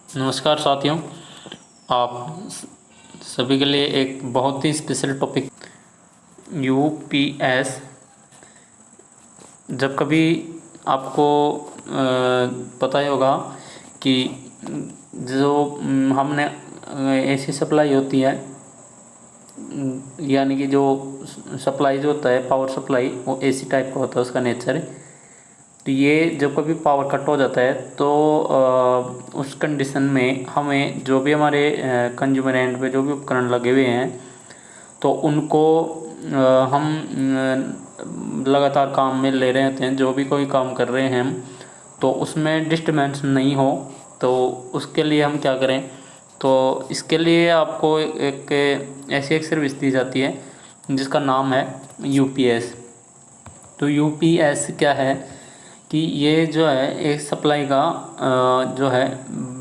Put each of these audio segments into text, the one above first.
नमस्कार साथियों। आप सभी के लिए एक बहुत ही स्पेशल टॉपिक यूपीएस। जब कभी आपको पता ही होगा कि जो हमने ऐसी सप्लाई होती है, यानी कि जो सप्लाई जो होता है पावर सप्लाई, वो एसी टाइप का होता है उसका नेचर। तो ये जब कभी पावर कट हो जाता है तो उस कंडीशन में हमें जो भी हमारे कंज्यूमर एंड पे जो भी उपकरण लगे हुए हैं तो उनको हम लगातार काम में ले रहे होते हैं, जो भी कोई काम कर रहे हैं हम, तो उसमें डिस्टर्बेंस नहीं हो। तो उसके लिए हम क्या करें, तो इसके लिए आपको एक ऐसी एक सर्विस दी जाती है जिसका नाम है यूपीएस। तो यूपीएस क्या है कि ये जो है एक सप्लाई का जो है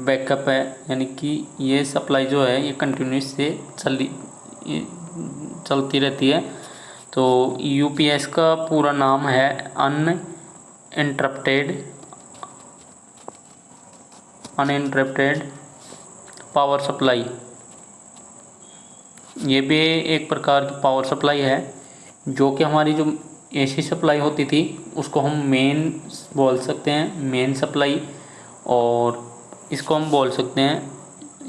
बैकअप है, यानी कि ये सप्लाई जो है ये कंटिन्यूस से चलती रहती है। तो यूपीएस का पूरा नाम है अनइंटरप्टेड पावर सप्लाई। ये भी एक प्रकार की पावर सप्लाई है, जो कि हमारी जो एसी सप्लाई होती थी उसको हम मेन बोल सकते हैं, मेन सप्लाई। और इसको हम बोल सकते हैं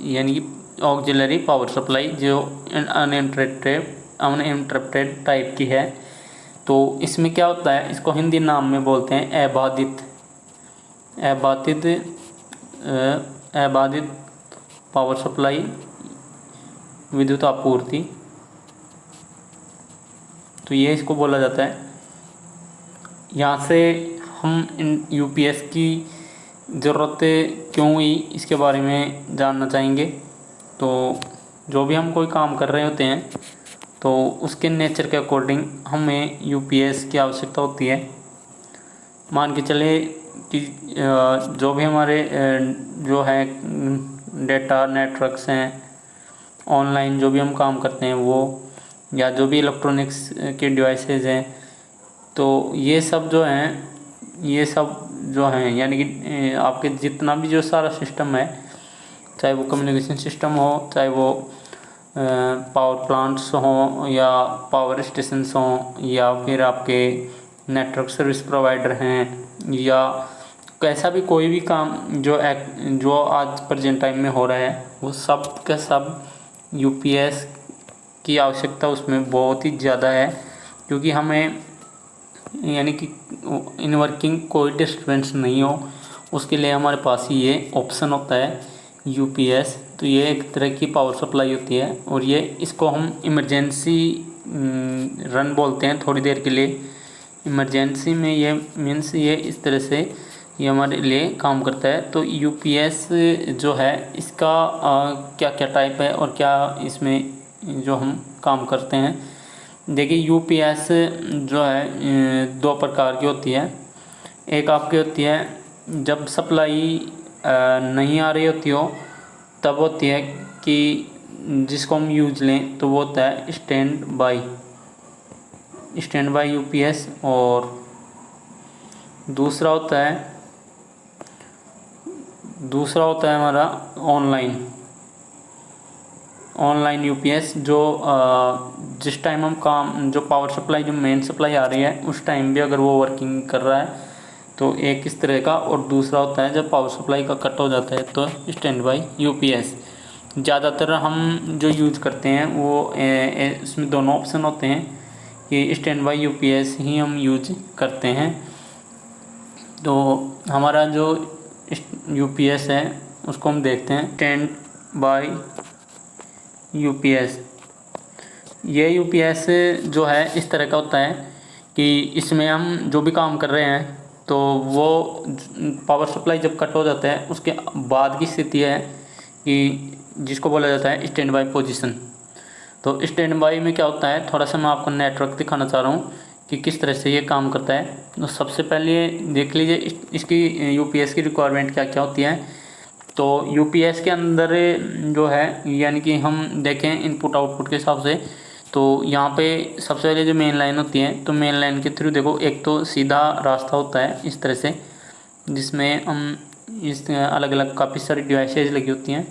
यानी कि ऑक्सिलरी पावर सप्लाई, जो अनइंटरप्टेड टाइप की है। तो इसमें क्या होता है, इसको हिंदी नाम में बोलते हैं अबाधित अबाधित पावर सप्लाई विद्युत आपूर्ति। तो ये इसको बोला जाता है। यहाँ से हम इन यूपीएस की ज़रूरत क्यों हुई इसके बारे में जानना चाहेंगे। तो जो भी हम कोई काम कर रहे होते हैं तो उसके नेचर के अकॉर्डिंग हमें यूपीएस की आवश्यकता होती है। मान के चले कि जो भी हमारे जो है डेटा नेटवर्क्स हैं, ऑनलाइन जो भी हम काम करते हैं वो, या जो भी इलेक्ट्रॉनिक्स के डिवाइसेज हैं, तो ये सब जो हैं यानी कि आपके जितना भी जो सारा सिस्टम है, चाहे वो कम्युनिकेशन सिस्टम हो, चाहे वो पावर प्लांट्स हों या पावर स्टेशंस हों, या फिर आपके नेटवर्क सर्विस प्रोवाइडर हैं, या कैसा भी कोई भी काम जो आज प्रेजेंट टाइम में हो रहा है, वो सब का सब यूपीएस की आवश्यकता उसमें बहुत ही ज़्यादा है। क्योंकि हमें यानी कि इन वर्किंग कोई डिस्टर्बेंस नहीं हो, उसके लिए हमारे पास ही ये ऑप्शन होता है यूपीएस। तो ये एक तरह की पावर सप्लाई होती है, और ये इसको हम इमरजेंसी रन बोलते हैं थोड़ी देर के लिए। इमरजेंसी में ये मीन्स ये इस तरह से ये हमारे लिए काम करता है। तो यूपीएस जो है इसका क्या क्या टाइप है और क्या इसमें जो हम काम करते हैं। देखिए, यूपीएस जो है दो प्रकार की होती है। एक आपकी होती है जब सप्लाई नहीं आ रही होती हो, तब होती है कि जिसको हम यूज लें, तो वो होता है स्टैंड बाई यूपीएस। और दूसरा होता है हमारा ऑनलाइन यूपीएस, जो जिस टाइम हम काम जो पावर सप्लाई जो मेन सप्लाई आ रही है उस टाइम भी अगर वो वर्किंग कर रहा है, तो एक इस तरह का। और दूसरा होता है जब पावर सप्लाई का कट हो जाता है, तो स्टैंड बाई यूपीएस। ज़्यादातर हम जो यूज़ करते हैं वो इसमें दोनों ऑप्शन होते हैं कि स्टैंड बाई यूपीएस ही हम यूज करते हैं। तो हमारा जो यूपीएस है उसको हम देखते हैं, स्टैंड बाई यूपीएस। ये यूपीएस जो है इस तरह का होता है कि इसमें हम जो भी काम कर रहे हैं, तो वो पावर सप्लाई जब कट हो जाता है उसके बाद की स्थिति है कि जिसको बोला जाता है स्टैंड बाई पोजीशन। तो स्टैंड बाई में क्या होता है, थोड़ा सा मैं आपको नेटवर्क दिखाना चाह रहा हूँ कि किस तरह से ये काम करता है। तो सबसे पहले देख लीजिए इसकी यूपीएस की रिक्वायरमेंट क्या क्या होती है। तो यूपीएस के अंदर जो है, यानी कि हम देखें इनपुट आउटपुट के हिसाब से, तो यहाँ पे सबसे पहले जो मेन लाइन होती है, तो मेन लाइन के थ्रू देखो, एक तो सीधा रास्ता होता है इस तरह से, जिसमें हम इस अलग अलग काफ़ी सारी डिवाइसेज लगी होती हैं।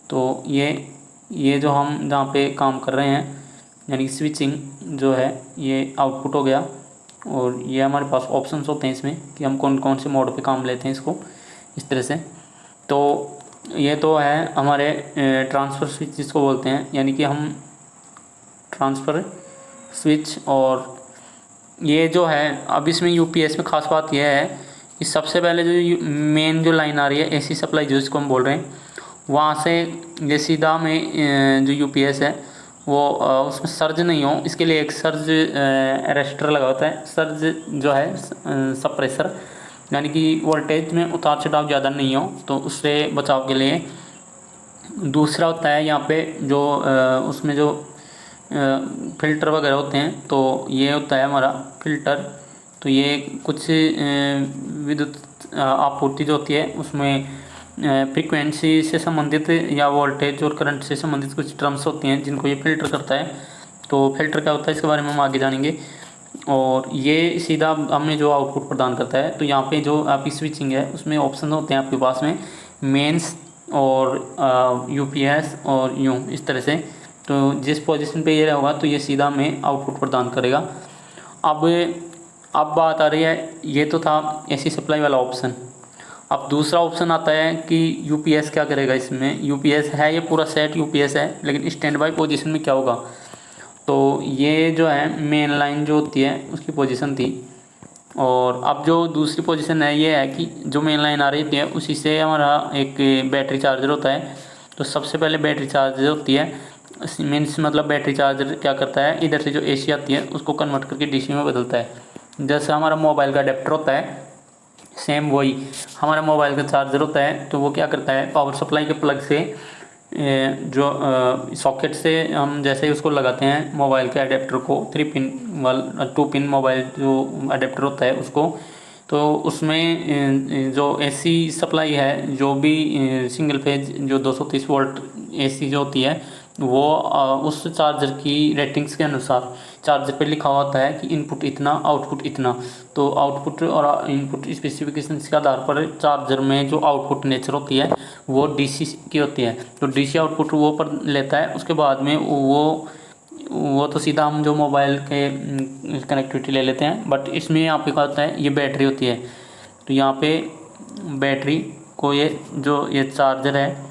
तो ये जो हम जहाँ पे काम कर रहे हैं यानी स्विचिंग जो है ये आउटपुट हो गया, और ये हमारे पास ऑप्शंस होते हैं इसमें कि हम कौन कौन से मोड पे काम लेते हैं इसको, इस तरह से। तो ये तो है हमारे ट्रांसफ़र स्विच जिसको बोलते हैं, यानी कि हम ट्रांसफ़र स्विच। और ये जो है अब इसमें यूपीएस में ख़ास बात यह है कि सबसे पहले जो मेन जो लाइन आ रही है एसी सप्लाई जिसको हम बोल रहे हैं, वहाँ से ये सीधा में जो यूपीएस है वो उसमें सर्ज नहीं हो, इसके लिए एक सर्ज अरेस्टर लगा होता है। सर्ज जो है सप्रेसर, यानी कि वोल्टेज में उतार चढ़ाव ज़्यादा नहीं हो, तो उससे बचाव के लिए। दूसरा होता है यहाँ पे जो उसमें जो फ़िल्टर वगैरह होते हैं, तो ये होता है हमारा फ़िल्टर। तो ये कुछ विद्युत आपूर्ति जो होती है उसमें फ्रीक्वेंसी से संबंधित या वोल्टेज और करंट से संबंधित कुछ टर्म्स होती हैं जिनको ये फ़िल्टर करता है। तो फ़िल्टर क्या होता है इसके बारे में हम आगे जानेंगे। और ये सीधा हमें जो आउटपुट प्रदान करता है। तो यहाँ पे जो आपकी स्विचिंग है उसमें ऑप्शन होते हैं आपके पास में, मेंस और यूपीएस और यूँ इस तरह से। तो जिस पोजीशन पे ये होगा तो ये सीधा हमें आउटपुट प्रदान करेगा। अब बात आ रही है, ये तो था एसी सप्लाई वाला ऑप्शन। अब दूसरा ऑप्शन आता है कि यूपीएस क्या करेगा। इसमें यूपीएस है, ये पूरा सेट यूपीएस है, लेकिन स्टैंड बाई पोजीशन में क्या होगा। तो ये जो है मेन लाइन जो होती है उसकी पोजीशन थी, और अब जो दूसरी पोजीशन है ये है कि जो मेन लाइन आ रही थी उसी से हमारा एक बैटरी चार्जर होता है। तो सबसे पहले बैटरी चार्जर होती है, मीन्स मतलब बैटरी चार्जर क्या करता है, इधर से जो एसी आती है उसको कन्वर्ट करके डीसी में बदलता है। जैसे हमारा मोबाइल का अडेप्टर होता है, सेम वही हमारा मोबाइल का चार्जर होता है। तो वो क्या करता है, पावर सप्लाई के प्लग से जो सॉकेट से हम जैसे ही उसको लगाते हैं मोबाइल के अडेप्टर को, 3 पिन वाला 2 पिन मोबाइल जो अडेप्टर होता है उसको, तो उसमें जो एसी सप्लाई है, जो भी सिंगल फेज जो 230 वोल्ट एसी जो होती है वो उस चार्जर की रेटिंग्स के अनुसार चार्जर पे लिखा होता है कि इनपुट इतना आउटपुट इतना। तो आउटपुट और इनपुट स्पेसिफिकेशंस के आधार पर चार्जर में जो आउटपुट नेचर होती है वो डीसी की होती है। तो डीसी आउटपुट वो पर लेता है, उसके बाद में वो तो सीधा हम जो मोबाइल के कनेक्टिविटी ले लेते हैं। बट इसमें यहाँ पे क्या होता है, ये बैटरी होती है। तो यहाँ पे बैटरी को ये चार्जर है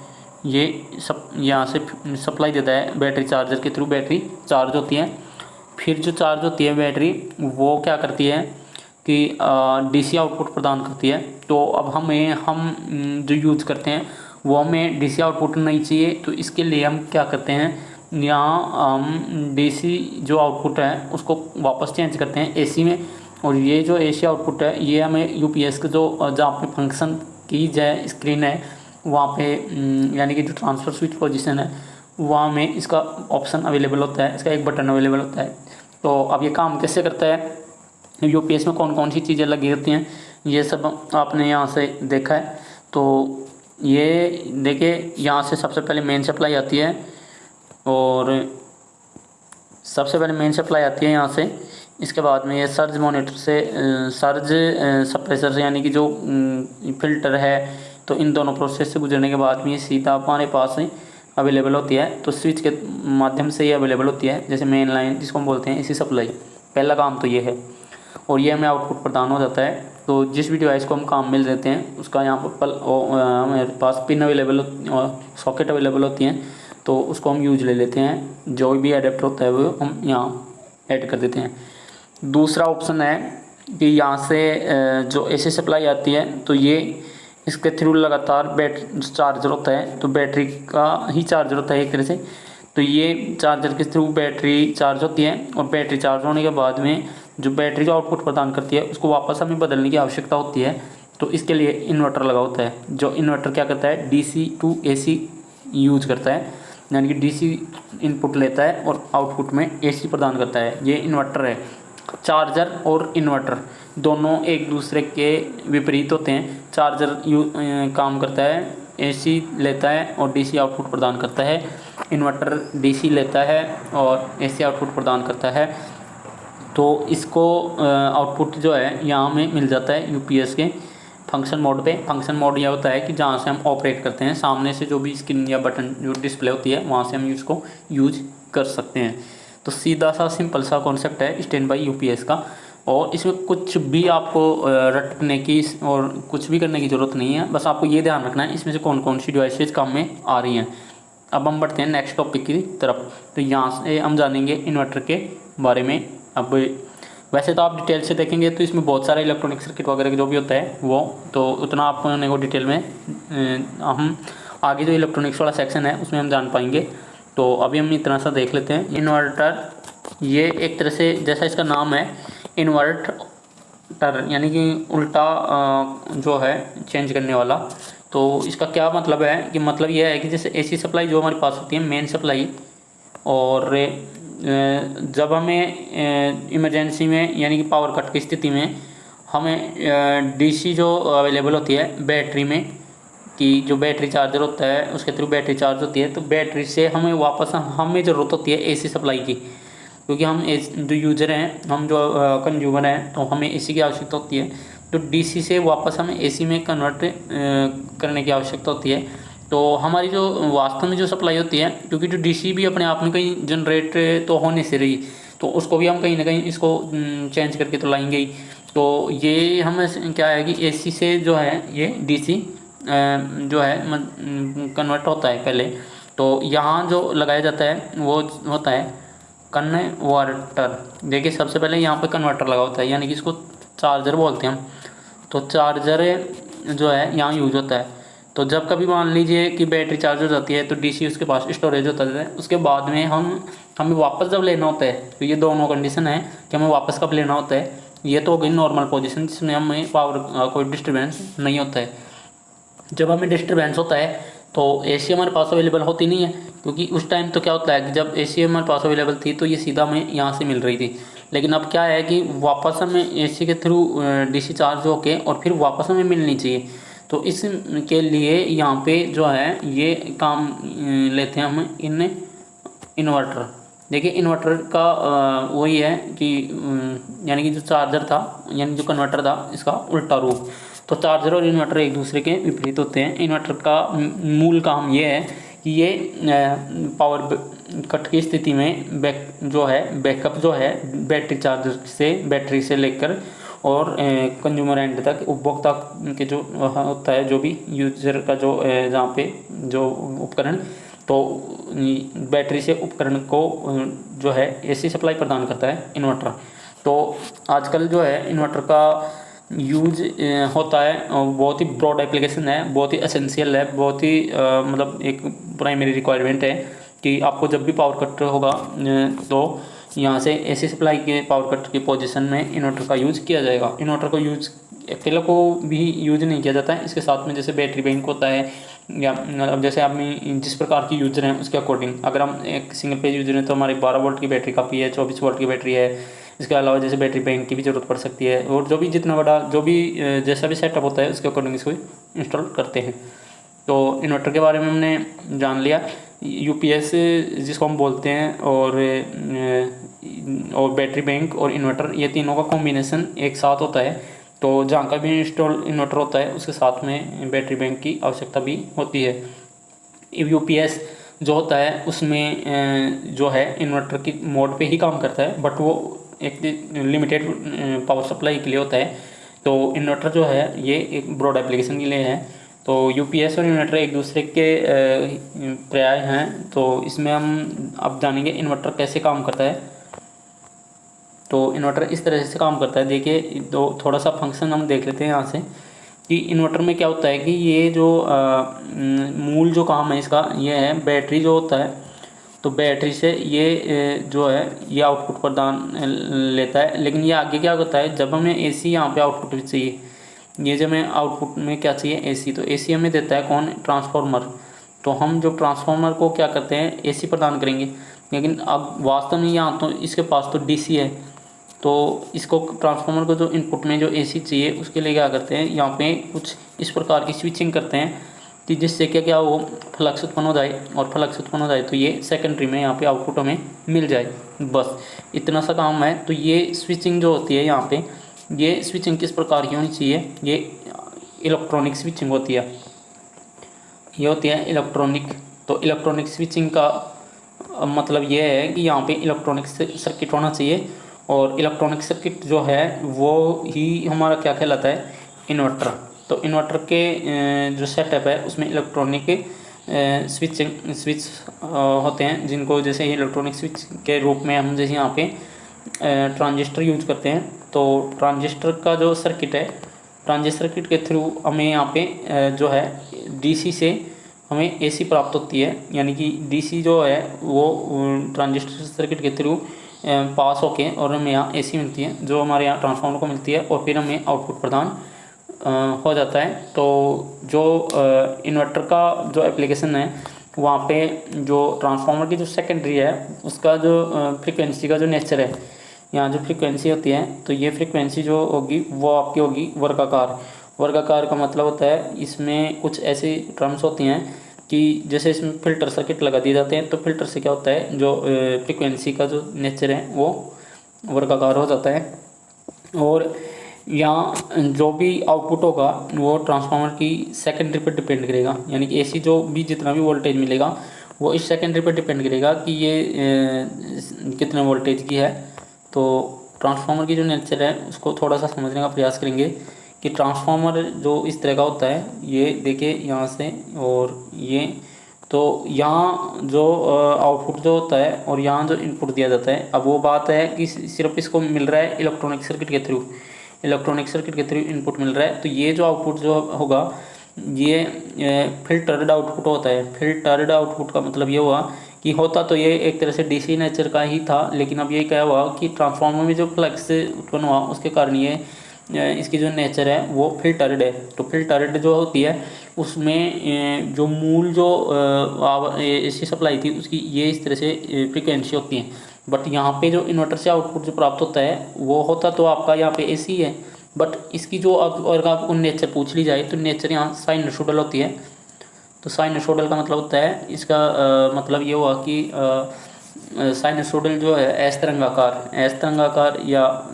ये सब यहाँ से सप्लाई देता है, बैटरी चार्जर के थ्रू बैटरी चार्ज होती है। फिर जो चार्ज होती है बैटरी वो क्या करती है कि डीसी आउटपुट प्रदान करती है। तो अब हम जो यूज़ करते हैं वो हमें डीसी आउटपुट नहीं चाहिए, तो इसके लिए हम क्या करते हैं, यहाँ हम डीसी जो आउटपुट है उसको वापस चेंज करते हैं एसी में। और ये जो एसी आउटपुट है ये हमें यूपीएस के जो जहाँ पे फंक्शन की जाए स्क्रीन है वहाँ पे यानी कि जो ट्रांसफ़र स्विच पोजीशन है वहाँ में इसका ऑप्शन अवेलेबल होता है, इसका एक बटन अवेलेबल होता है। तो अब ये काम कैसे करता है, यूपीएस में कौन कौन सी चीज़ें लगी होती हैं ये सब आपने यहाँ से देखा है। तो ये देखिए यहाँ से सबसे पहले मेन सप्लाई आती है, और सबसे पहले मेन सप्लाई आती है यहाँ से। इसके बाद में ये सर्ज मॉनिटर से सर्ज सप्रेसर से यानी कि जो फ़िल्टर है, तो इन दोनों प्रोसेस से गुजरने के बाद में ये सीधा हमारे पास अवेलेबल होती है। तो स्विच के माध्यम से ये अवेलेबल होती है, जैसे मेन लाइन जिसको हम बोलते हैं एसी सप्लाई। पहला काम तो ये है, और ये हमें आउटपुट प्रदान हो जाता है। तो जिस भी डिवाइस को हम काम मिल देते हैं उसका यहाँ पर हमारे पास पिन अवेलेबल सॉकेट अवेलेबल होती हैं, तो उसको हम यूज ले लेते हैं। जो भी अडेप्टर होता है वो हम यहाँ ऐड कर देते हैं। दूसरा ऑप्शन है कि यहाँ से जो एसी सप्लाई आती है तो ये इसके थ्रू लगातार बैटरी चार्जर होता है, तो बैटरी का ही चार्जर होता है एक तरह से। तो ये चार्जर के थ्रू बैटरी चार्ज होती है, और बैटरी चार्ज होने के बाद में जो बैटरी जो आउटपुट प्रदान करती है उसको वापस हमें बदलने की आवश्यकता होती है। तो इसके लिए इन्वर्टर लगा होता है, जो इन्वर्टर क्या करता है DC to AC यूज करता है, यानी कि DC इनपुट लेता है और आउटपुट में AC प्रदान करता है। ये इन्वर्टर है। चार्जर और इन्वर्टर दोनों एक दूसरे के विपरीत होते हैं। चार्जर काम करता है AC लेता है और DC आउटपुट प्रदान करता है। इन्वर्टर DC लेता है और AC आउटपुट प्रदान करता है। तो इसको आउटपुट जो है यहाँ में मिल जाता है यूपीएस के फंक्शन मोड पे। फंक्शन मोड यह होता है कि जहाँ से हम ऑपरेट करते हैं, सामने से जो भी स्क्रीन या बटन जो डिस्प्ले होती है वहाँ से हम इसको यूज कर सकते हैं। तो सीधा सा सिंपल सा कॉन्सेप्ट है स्टैंड बाई यूपीएस का, और इसमें कुछ भी आपको रटने की और कुछ भी करने की ज़रूरत नहीं है। बस आपको ये ध्यान रखना है इसमें से कौन कौन सी डिवाइसेज काम में आ रही हैं। अब हम बढ़ते हैं नेक्स्ट टॉपिक की तरफ। तो यहाँ से हम जानेंगे इन्वर्टर के बारे में। अब वैसे तो आप डिटेल से देखेंगे तो इसमें बहुत सारे इलेक्ट्रॉनिक सर्किट वगैरह जो भी होता है वो तो उतना आपने को डिटेल में हम आगे जो इलेक्ट्रॉनिक्स वाला सेक्शन है उसमें हम जान पाएंगे। तो अभी हम इतना सा देख लेते हैं। इन्वर्टर ये एक तरह से, जैसा इसका नाम है इन्वर्टर, यानी कि उल्टा जो है चेंज करने वाला। तो इसका क्या मतलब है कि मतलब यह है कि जैसे एसी सप्लाई जो हमारे पास होती है मेन सप्लाई, और जब हमें इमरजेंसी में यानी कि पावर कट की स्थिति में हमें डीसी जो अवेलेबल होती है बैटरी में, कि जो बैटरी चार्जर होता है उसके थ्रू बैटरी चार्ज होती है, तो बैटरी से हमें वापस हमें ज़रूरत होती है एसी सप्लाई की, क्योंकि हम जो यूजर हैं, हम जो कंज्यूमर हैं, तो हमें एसी की आवश्यकता होती है। तो डीसी से वापस हमें एसी में कन्वर्ट करने की आवश्यकता होती है। तो हमारी जो वास्तव में जो सप्लाई होती है, क्योंकि जो डीसी भी अपने आप में कहीं जनरेट तो होने से रही, तो उसको भी हम कहीं ना कहीं इसको चेंज करके तो लाएंगे ही। तो ये हमें क्या है कि एसी से जो है ये डीसी जो है कन्वर्ट होता है पहले। तो यहाँ जो लगाया जाता है वो होता है कन्वर्टर। देखिए सबसे पहले यहाँ पे कन्वर्टर लगा होता है, यानी कि इसको चार्जर बोलते हैं हम। तो चार्जर जो है यहाँ यूज होता है। तो जब कभी मान लीजिए कि बैटरी चार्ज हो जाती है तो डीसी उसके पास स्टोरेज होता है, उसके बाद में हमें वापस जब लेना होता है, तो ये दोनों कंडीशन है कि हमें वापस कब लेना होता है। ये तो हो गई नॉर्मल पोजीशन जिसमें हमें पावर कोई डिस्टर्बेंस नहीं होता है। जब हमें डिस्टर्बेंस होता है तो एसी हमारे पास अवेलेबल होती नहीं है, क्योंकि उस टाइम तो क्या होता है कि जब एसी हमारे पास अवेलेबल थी तो ये सीधा हमें यहाँ से मिल रही थी। लेकिन अब क्या है कि वापस हमें एसी के थ्रू डीसी चार्ज होके और फिर वापस हमें मिलनी चाहिए। तो इसके लिए यहाँ पे जो है ये काम लेते हैं हम इन्वर्टर। देखिए इन्वर्टर का वही है कि यानी कि जो चार्जर था यानी जो कन्वर्टर था इसका उल्टा रूप। तो चार्जर और इन्वर्टर एक दूसरे के विपरीत होते हैं। इन्वर्टर का मूल काम ये है कि ये पावर कट की स्थिति में बैकअप जो है बैटरी से लेकर और कंज्यूमर एंड तक, उपभोक्ता के जो होता है, जो भी यूजर का जो जहाँ पे जो उपकरण, तो बैटरी से उपकरण को जो है एसी सप्लाई प्रदान करता है इन्वर्टर। तो आजकल जो है इन्वर्टर का यूज होता है और बहुत ही ब्रॉड एप्लीकेशन है, बहुत ही एसेंशियल है, बहुत ही मतलब एक प्राइमरी रिक्वायरमेंट है कि आपको जब भी पावर कट होगा तो यहाँ से एसी सप्लाई के पावर कट की पोजीशन में इन्वर्टर का यूज़ किया जाएगा। इन्वर्टर को यूज अकेले को भी यूज नहीं किया जाता है, इसके साथ में जैसे बैटरी बैंक होता है, या अब जैसे आप जिस प्रकार की यूजर हैं उसके अकॉर्डिंग, अगर हम एक सिंगल पेज यूजर हैं तो हमारी 12 वोल्ट की बैटरी काफ़ी है, 24 वोल्ट की बैटरी है। इसके अलावा जैसे बैटरी बैंक की भी ज़रूरत पड़ सकती है, और जो भी जितना बड़ा जो भी जैसा भी सेटअप होता है उसके अकॉर्डिंग इसको इंस्टॉल करते हैं। तो इन्वर्टर के बारे में हमने जान लिया। यूपीएस जिसको हम बोलते हैं, और बैटरी बैंक और इन्वर्टर, ये तीनों का कॉम्बिनेशन एक साथ होता है। तो जहाँ का भी इंस्टॉल इन्वर्टर होता है उसके साथ में बैटरी बैंक की आवश्यकता भी होती है। यूपीएस जो होता है उसमें जो है इन्वर्टर की मोड पे ही काम करता है, बट वो एक लिमिटेड पावर सप्लाई के लिए होता है। तो इन्वर्टर जो है ये एक ब्रॉड एप्लीकेशन के लिए है। तो यूपीएस और इन्वर्टर एक दूसरे के पर्याय हैं। तो इसमें हम अब जानेंगे इन्वर्टर कैसे काम करता है। तो इन्वर्टर इस तरह से काम करता है। देखिए तो थोड़ा सा फंक्शन हम देख लेते हैं यहाँ से कि इन्वर्टर में क्या होता है कि ये जो मूल जो काम है इसका ये है, बैटरी जो होता है तो बैटरी से ये जो है ये आउटपुट प्रदान लेता है। लेकिन ये आगे क्या होता है, जब हमें एसी यहाँ पे आउटपुट चाहिए, ये जब हमें आउटपुट में क्या चाहिए एसी, तो एसी हमें देता है कौन, ट्रांसफार्मर। तो हम जो ट्रांसफार्मर को क्या करते हैं एसी प्रदान करेंगे। लेकिन अब वास्तव में यहाँ तो इसके पास तो डीसी है, तो इसको ट्रांसफार्मर को जो इनपुट में जो एसी चाहिए उसके लिए क्या करते हैं यहाँ पे कुछ इस प्रकार की स्विचिंग करते हैं कि जिससे क्या वो फ्लक्स उत्पन्न हो जाए, और फ्लक्स उत्पन्न हो जाए तो ये सेकेंडरी में यहाँ पे आउटपुट हमें मिल जाए। बस इतना सा काम है। तो ये स्विचिंग जो होती है यहाँ पे, ये स्विचिंग किस प्रकार की होनी चाहिए, ये इलेक्ट्रॉनिक स्विचिंग होती है, ये होती है इलेक्ट्रॉनिक। तो इलेक्ट्रॉनिक स्विचिंग का मतलब ये है कि यहाँ पे इलेक्ट्रॉनिक सर्किट होना चाहिए, और इलेक्ट्रॉनिक सर्किट जो है वो ही हमारा क्या कहलाता है, इन्वर्टर। तो इन्वर्टर के जो सेटअप है उसमें इलेक्ट्रॉनिक स्विच होते हैं, जिनको जैसे इलेक्ट्रॉनिक स्विच के रूप में हम जैसे यहाँ पे ट्रांजिस्टर यूज करते हैं। तो ट्रांजिस्टर का जो सर्किट है, ट्रांजिस्टर सर्किट के थ्रू हमें यहाँ पे जो है डीसी से हमें एसी प्राप्त होती है, यानी कि डीसी जो है वो ट्रांजिस्टर सर्किट के थ्रू पास होके और हमें यहाँ एसी मिलती है, जो हमारे यहाँ ट्रांसफार्मर को मिलती है, और फिर हमें आउटपुट प्रदान हो जाता है। तो जो इन्वर्टर का जो एप्लीकेशन है, वहाँ पे जो ट्रांसफार्मर की जो सेकेंडरी है उसका जो फ्रीक्वेंसी का जो नेचर है, यहाँ जो फ्रीक्वेंसी होती है, तो ये फ्रीक्वेंसी जो होगी वो आपकी होगी वर्गाकार। वर्गाकार का मतलब होता है इसमें कुछ ऐसी टर्म्स होती हैं कि जैसे इसमें फ़िल्टर सर्किट लगा दिए जाते हैं, तो फिल्टर से क्या होता है, जो फ्रीक्वेंसी का जो नेचर है वो वर्गाकार हो जाता है। और यहाँ जो भी आउटपुट होगा वो ट्रांसफार्मर की सेकेंडरी पर डिपेंड करेगा, यानी कि एसी जो भी जितना भी वोल्टेज मिलेगा वो इस सेकेंडरी पर डिपेंड करेगा कि ये कितने वोल्टेज की है। तो ट्रांसफार्मर की जो नेचर है उसको थोड़ा सा समझने का प्रयास करेंगे कि ट्रांसफार्मर जो इस तरह का होता है, ये देखिए यहाँ से, और ये तो यहाँ जो आउटपुट जो होता है और यहाँ जो इनपुट दिया जाता है, अब वो बात है कि सिर्फ इसको मिल रहा है इलेक्ट्रॉनिक सर्किट के थ्रू, इलेक्ट्रॉनिक सर्किट के थ्रू इनपुट मिल रहा है। तो ये जो आउटपुट जो होगा ये फिल्टर्ड आउटपुट होता है। फिल्टर्ड आउटपुट का मतलब ये हुआ कि होता तो ये एक तरह से डीसी नेचर का ही था, लेकिन अब ये क्या हुआ कि ट्रांसफार्मर में जो फ्लक्स उत्पन्न हुआ उसके कारण ये इसकी जो नेचर है वो फिल्टर्ड है। तो फिल्टर्ड जो होती है उसमें जो मूल जो एसी सप्लाई थी उसकी ये इस तरह से फ्रिक्वेंसी होती है। बट यहाँ पे जो इन्वर्टर से आउटपुट जो प्राप्त होता है वो होता तो आपका यहाँ पे एसी है, बट इसकी जो अगर आपको नेचर पूछ ली जाए तो नेचर यहाँ साइनसोइडल होती है। तो साइनसोइडल का मतलब होता है इसका मतलब ये हुआ कि साइनसोइडल जो है एस तरंगाकार, या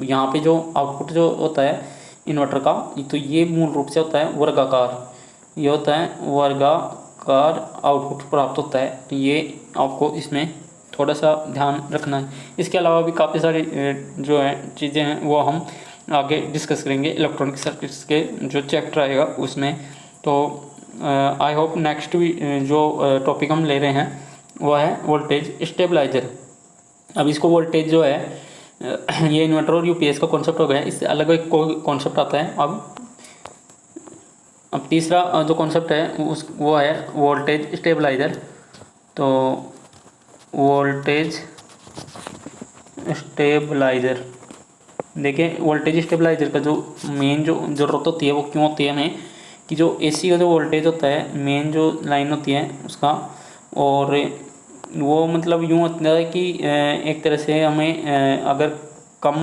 यहाँ पे जो आउटपुट जो होता है इन्वर्टर का, तो ये मूल रूप से होता है वर्गाकार, ये होता है वर्गाकार आउटपुट प्राप्त होता है। तो ये आपको इसमें थोड़ा सा ध्यान रखना है। इसके अलावा भी काफ़ी सारी जो है चीज़ें हैं वो हम आगे डिस्कस करेंगे इलेक्ट्रॉनिक सर्किट्स के जो चैप्टर आएगा उसमें। तो आई होप नेक्स्ट जो टॉपिक हम ले रहे हैं वो है वोल्टेज स्टेबलाइजर। अब इसको वोल्टेज जो है ये इन्वर्टर और यूपीएस का कॉन्सेप्ट हो गया, इससे अलग एक कॉन्सेप्ट आता है। अब तीसरा जो कॉन्सेप्ट है वो है वोल्टेज स्टेबलाइजर। तो वोल्टेज स्टेबलाइजर, देखिए वोल्टेज स्टेबलाइजर का जो मेन जो ज़रूरत होती है वो क्यों होती है हमें, कि जो एसी का जो वोल्टेज होता है मेन जो लाइन होती है उसका, और वो मतलब यूँ होता है कि एक तरह से हमें अगर कम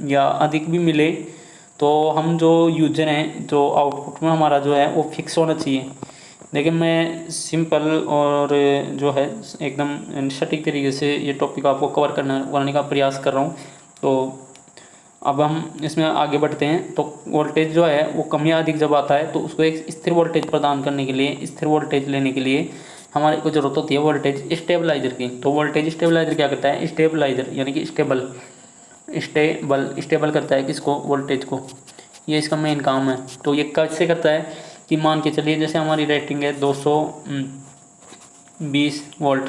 या अधिक भी मिले तो हम जो यूजर हैं जो आउटपुट में हमारा जो है वो फिक्स होना चाहिए। लेकिन मैं सिंपल और जो है एकदम सटीक तरीके से ये टॉपिक आपको कवर करने का प्रयास कर रहा हूँ। तो अब हम इसमें आगे बढ़ते हैं। तो वोल्टेज जो है वो कम या अधिक जब आता है तो उसको एक स्थिर वोल्टेज प्रदान करने के लिए, स्थिर वोल्टेज लेने के लिए हमारे को ज़रूरत होती है वोल्टेज स्टेबलाइजर की। तो वोल्टेज स्टेबलाइजर क्या करता है, स्टेबलाइजर यानी कि स्टेबल करता है किसको, वोल्टेज को, ये इसका मेन काम है। तो ये कैसे करता है कि मान के चलिए जैसे हमारी रेटिंग है 220 वोल्ट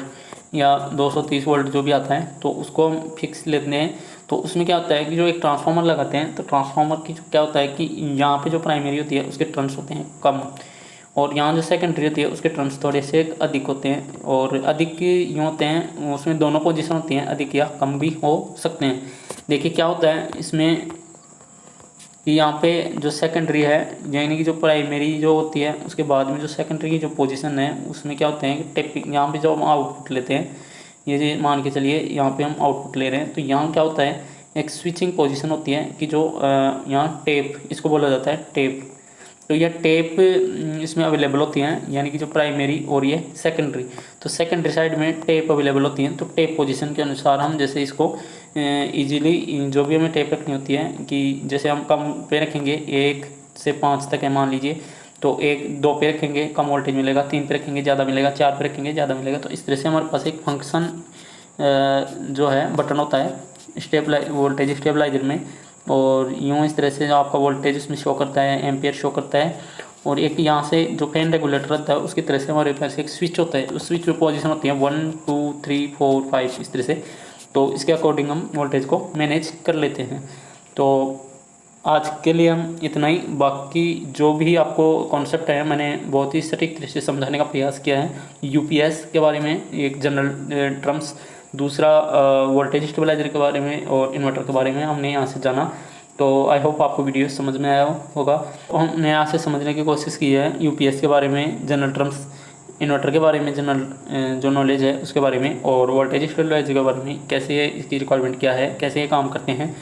या 230 वोल्ट जो भी आता है, तो उसको हम फिक्स लेते हैं। तो उसमें क्या होता है कि जो एक ट्रांसफार्मर लगाते हैं तो ट्रांसफार्मर की जो क्या होता है कि यहाँ पे जो प्राइमरी होती है उसके टर्न्स होते हैं कम, और यहाँ जो सेकेंडरी होती है उसके टर्न्स थोड़े से अधिक होते हैं। और अधिक यूँ होते हैं उसमें दोनों पोजीशन होती हैं, अधिक या कम भी हो सकते हैं। देखिए क्या होता है इसमें कि यहाँ पे जो सेकेंडरी है यानी कि जो प्राइमरी जो होती है उसके बाद में जो सेकेंडरी की जो पोजीशन है उसमें क्या होते हैं कि टेपिंग, यहाँ पे जो हम आउटपुट लेते हैं, ये जो मान के चलिए यहाँ पे हम आउटपुट ले रहे हैं, तो यहाँ क्या होता है एक स्विचिंग पोजीशन होती है कि जो यहाँ टेप इसको बोला जाता है टेप। तो यह टेप इसमें अवेलेबल होती हैं, यानी कि जो प्राइमरी और ये सेकेंडरी, तो सेकेंडरी साइड में टेप अवेलेबल होती हैं। तो टेप पोजीशन के अनुसार हम जैसे इसको इजीली जो भी हमें टेप रखनी होती है कि जैसे हम कम पे रखेंगे 1 से 5 तक है मान लीजिए, तो 1 2 पे रखेंगे कम वोल्टेज मिलेगा, 3 पे रखेंगे ज़्यादा मिलेगा, 4 पे रखेंगे ज़्यादा मिलेगा। तो इस तरह से हमारे पास एक फंक्शन जो है बटन होता है वोल्टेज स्टेबलाइजर में, और यूँ इस तरह से जो आपका वोल्टेज उसमें शो करता है, एम्पियर शो करता है। और एक यहाँ से जो फैन रेगुलेटर रहता है उसकी तरह से हमारे पास एक स्विच होता है, उस स्विच में पोजीशन होती है 1 2 3 4 5 इस तरह से। तो इसके अकॉर्डिंग हम वोल्टेज को मैनेज कर लेते हैं। तो आज के लिए हम इतना ही, बाकी जो भी आपको कॉन्सेप्ट है मैंने बहुत ही सटीक तरह से समझाने का प्रयास किया है। यूपीएस के बारे में एक जनरल टर्म्स, दूसरा वोल्टेज स्टेबलाइजर के बारे में और इन्वर्टर के बारे में हमने यहाँ से जाना। तो आई होप आपको वीडियो समझ में आया होगा। तो हमने यहाँ से समझने की कोशिश की है यूपीएस के बारे में, जनरल टर्म्स, इन्वर्टर के बारे में जनरल जो नॉलेज है उसके बारे में, और वोल्टेज स्टेबलाइजर के बारे में कैसे है, इसकी रिक्वायरमेंट क्या है, कैसे ये काम करते हैं।